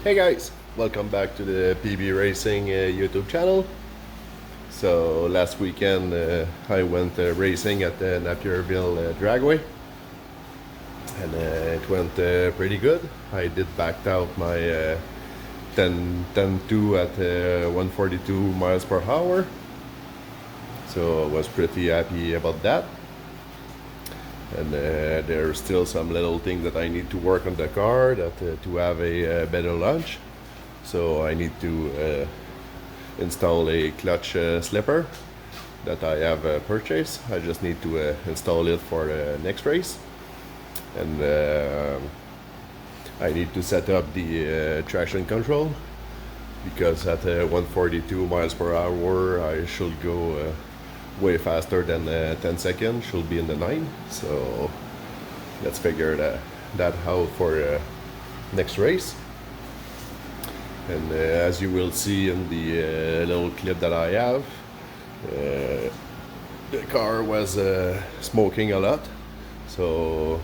Hey guys, welcome back to the PB Racing YouTube channel. So last weekend I went racing at the Napierville Dragway, and it went pretty good. I did backed out my 10.2 at 142 miles per hour, so I was pretty happy about that. And there are still some little things that I need to work on the car to have a better launch. So I need to install a clutch slipper that I have purchased. I just need to install it for the next race. And I need to set up the traction control, because at 142 miles per hour I should go way faster than 10 seconds, should be in the 9. So let's figure that out for next race. And as you will see in the little clip that I have, the car was smoking a lot. So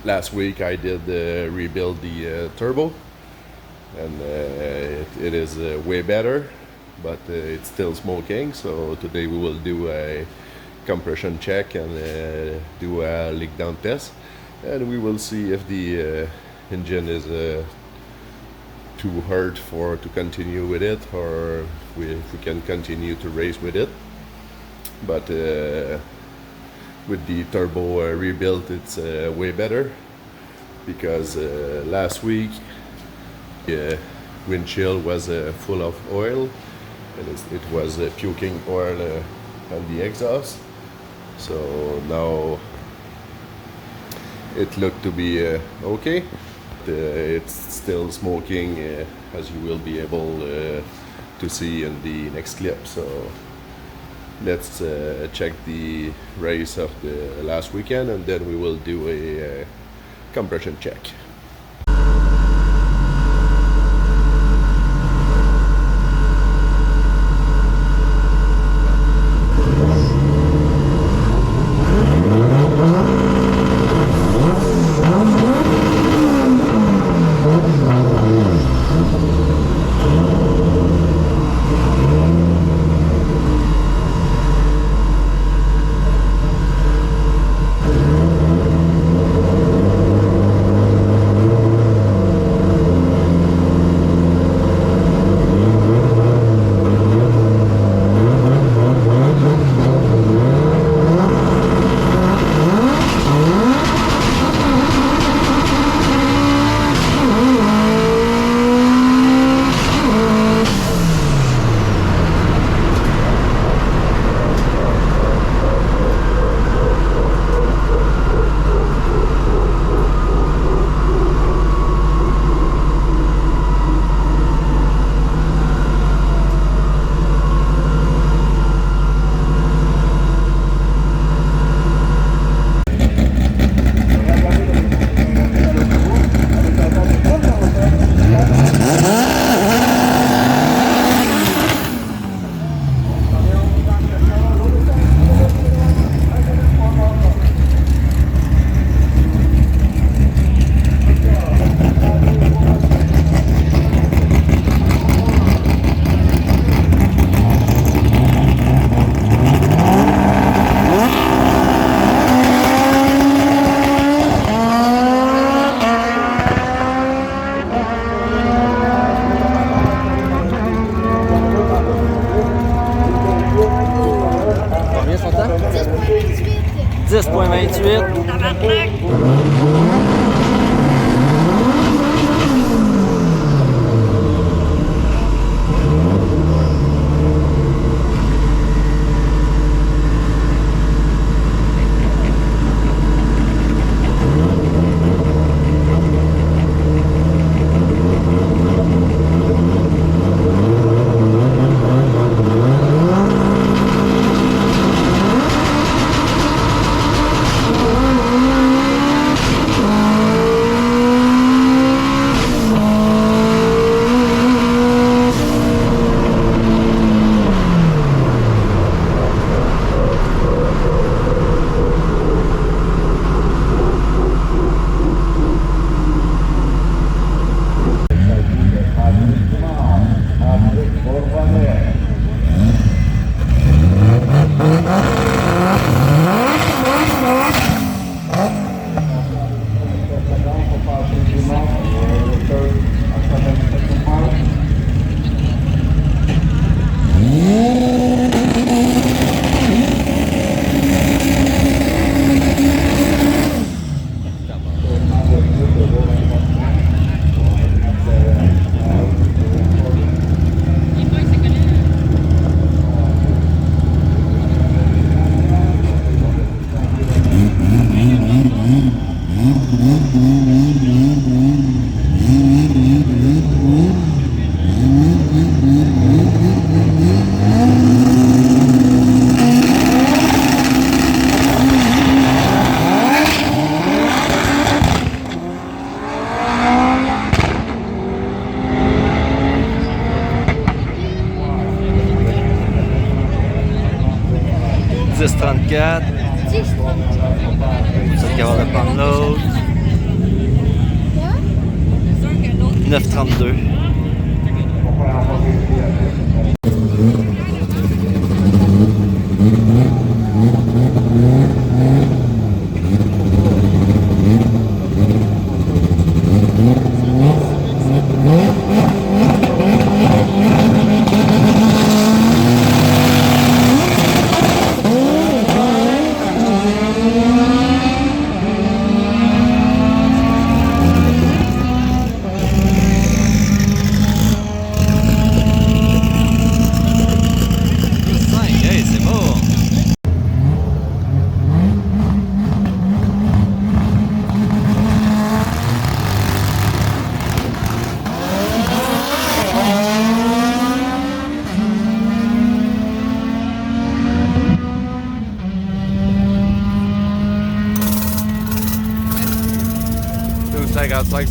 last week I did rebuild the turbo, and it is way better, but it's still smoking. So today we will do a compression check and do a leak down test, and we will see if the engine is too hard to continue with it, or if we can continue to race with it. But with the turbo rebuilt, it's way better, because last week the windshield was full of oil, and it was puking oil on the exhaust. So now it looked to be okay. It's still smoking, as you will be able to see in the next clip. So let's check the race of the last weekend, and then we will do a compression check. 10-34. C'est capable de prendre l'autre. 9-32. Hey, c'est bon! Like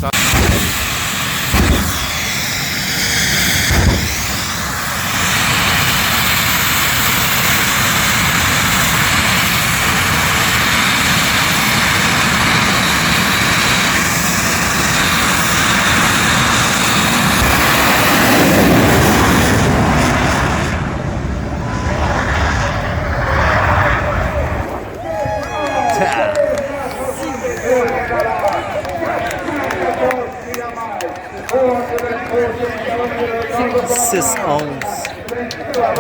6-11.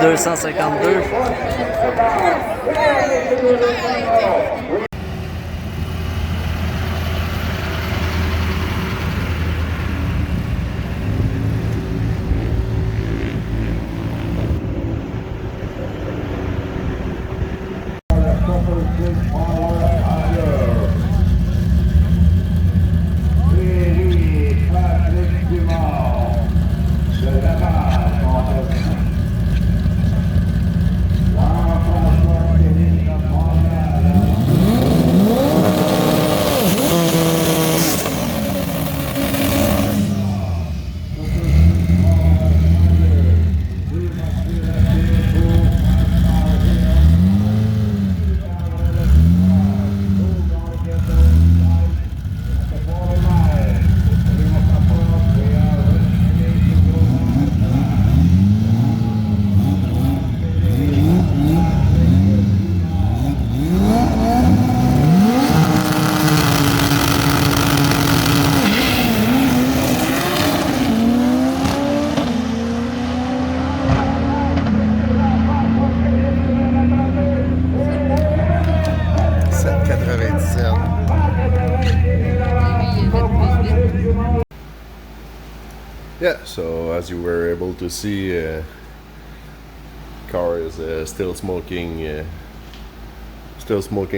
252.797. Yeah, so as you were able to see, car is still smoking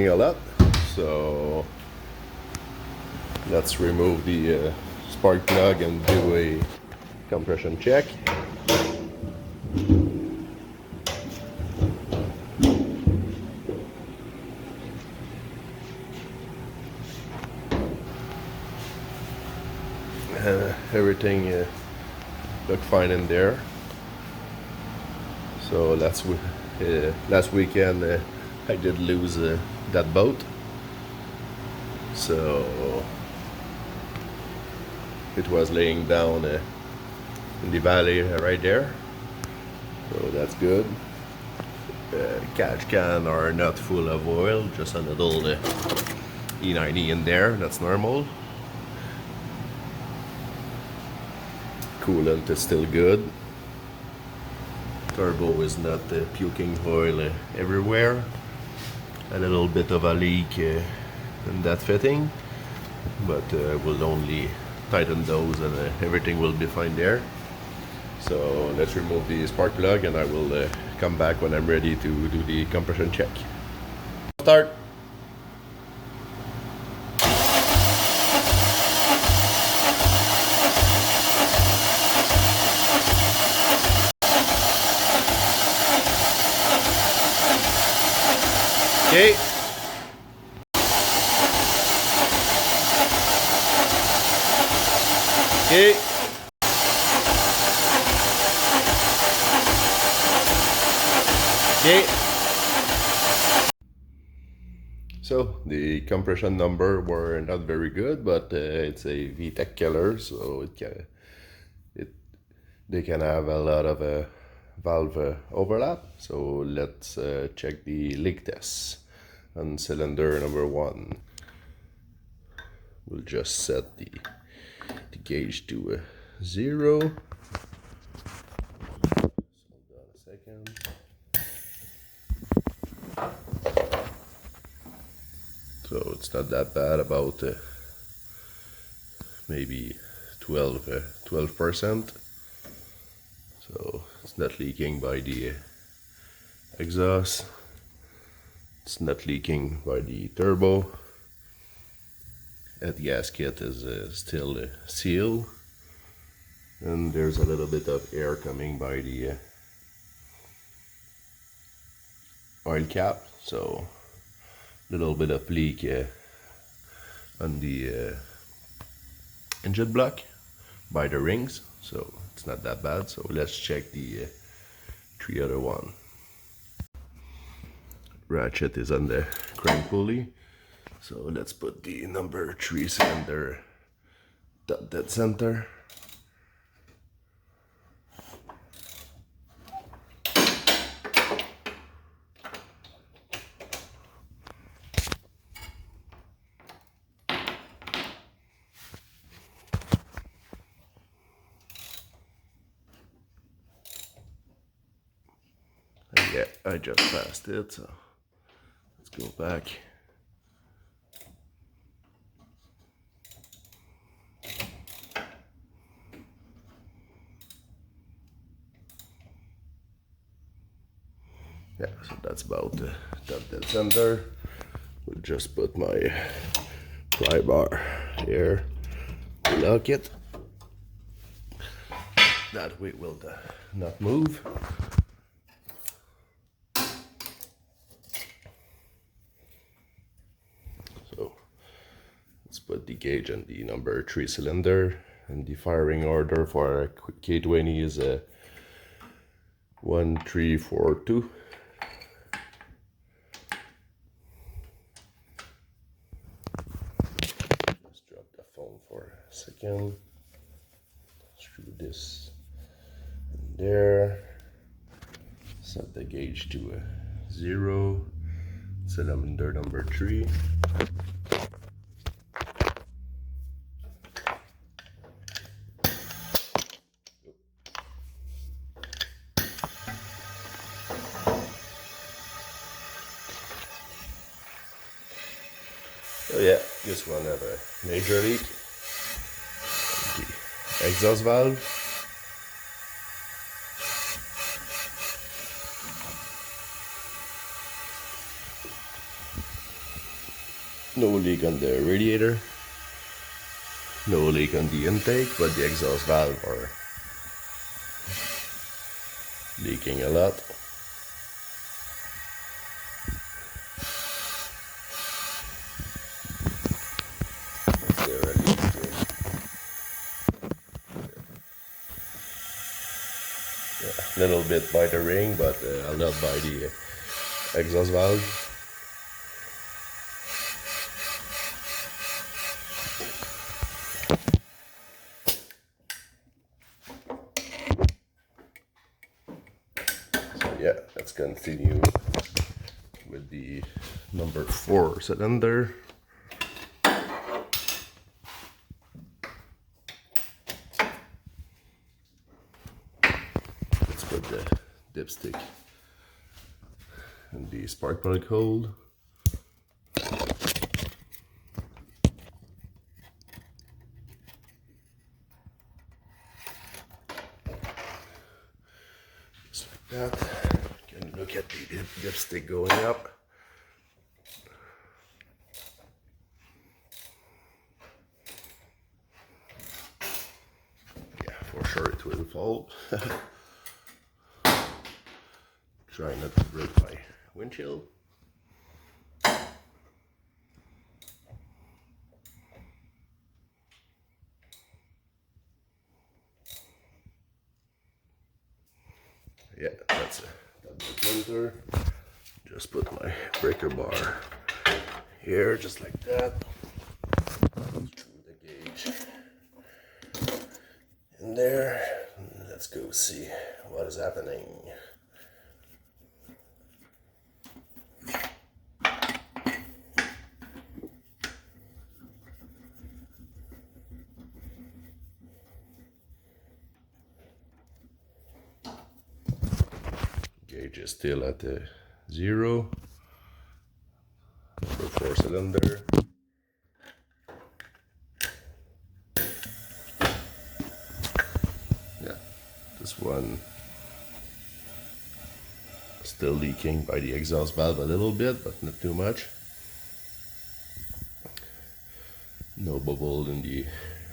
a lot. So let's remove the spark plug and do a compression check. Everything looked fine in there. So last weekend I did lose that boat, so it was laying down in the valley right there, so that's good. Catch can are not full of oil, just a little E90 in there, that's normal. Coolant is still good. Turbo is not puking oil everywhere. A little bit of a leak in that fitting, but we'll only tighten those and everything will be fine there. So let's remove the spark plug and I will come back when I'm ready to do the compression check. Start. Okay. Okay. So the compression number were not very good, but it's a VTEC killer, so they can have a lot of valve overlap. So let's check the leak test on cylinder number 1. We'll just set the gauge to 0. Hold on a second. So it's not that bad, about maybe 12%. So it's not leaking by the exhaust. It's not leaking by the turbo. That gasket is still sealed, and there's a little bit of air coming by the oil cap, so a little bit of leak on the engine block by the rings, so it's not that bad. So let's check the 3 other one. Ratchet is on the crank pulley, so let's put the number 3 cylinder dead center. And yeah, I just passed it, so let's go back. Yeah, so that's about the dead center. We'll just put my pry bar here, lock it. That way it will not move. So let's put the gauge on the number 3 cylinder, and the firing order for K20 is 1342. Let's drop the phone for a second. Screw this in there. Set the gauge to 0. Cylinder number 3. So yeah, this one have a major leak. The exhaust valve. No leak on the radiator. No leak on the intake, but the exhaust valve are leaking a lot. There at least a little bit by the ring, but a lot by the exhaust valve. So yeah, let's continue with the number 4 cylinder. Let's put the dipstick in the spark plug hole. Just like that. You can look at the dipstick going up. Yeah, for sure it will fall. Try not to break my windshield. yeah, that's the cylinder. Just put my breaker bar here, just like that. Through the gauge in there. Let's go see what is happening. Gauge is still at 0. Number 4 cylinder. Yeah, this one still leaking by the exhaust valve a little bit, but not too much. No bubble in the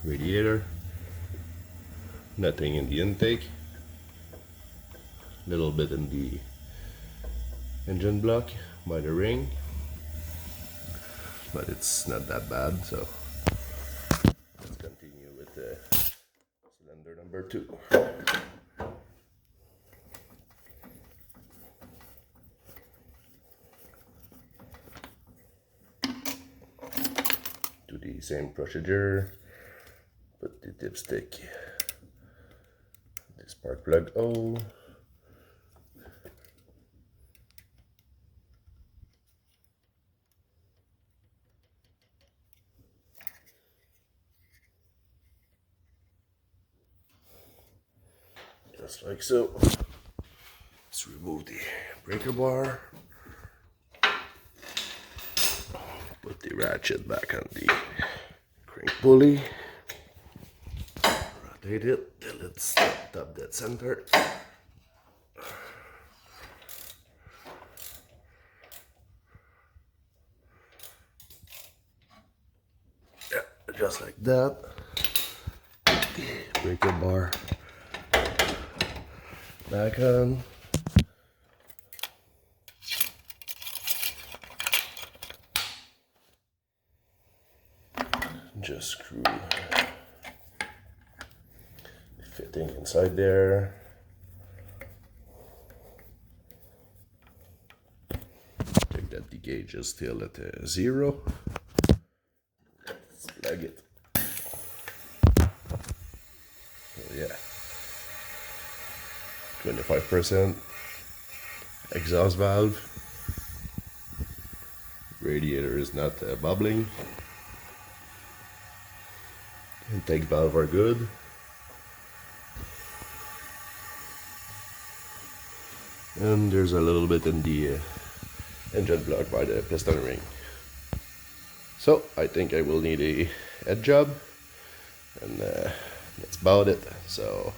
radiator. Nothing in the intake. Little bit in the engine block by the ring, but it's not that bad. So let's continue with the cylinder number 2. Do the same procedure. Put the dipstick, the spark plug O. Just like so. Let's remove the breaker bar. Put the ratchet back on the crank pulley. Rotate it till it's top dead center. Yeah, just like that. The breaker bar back on. Just screw the fitting inside there. Check that the gauge is still at 0. Let's plug it. So yeah. 25% exhaust valve. Radiator is not bubbling. Intake valve are good. And there's a little bit in the engine block by the piston ring. So I think I will need a head job, and that's about it. So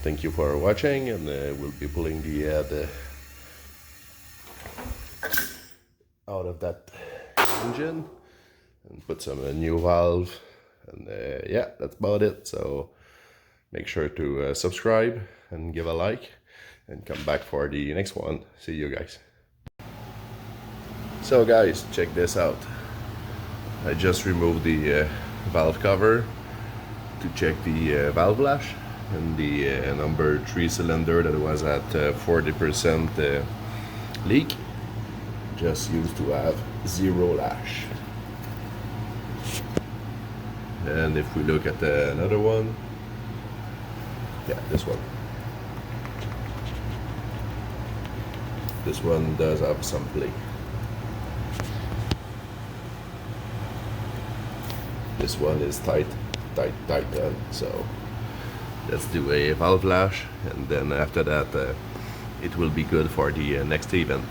thank you for watching, and we'll be pulling the head out of that engine and put some new valve, and yeah, that's about it. So make sure to subscribe and give a like, and come back for the next one. See you guys. So guys, check this out. I just removed the valve cover to check the valve lash, and the number 3 cylinder that was at 40% leak just used to have 0 lash. And if we look at another one, yeah, this one does have some play. This one is tight done. So let's do a valve lash, and then after that it will be good for the next event.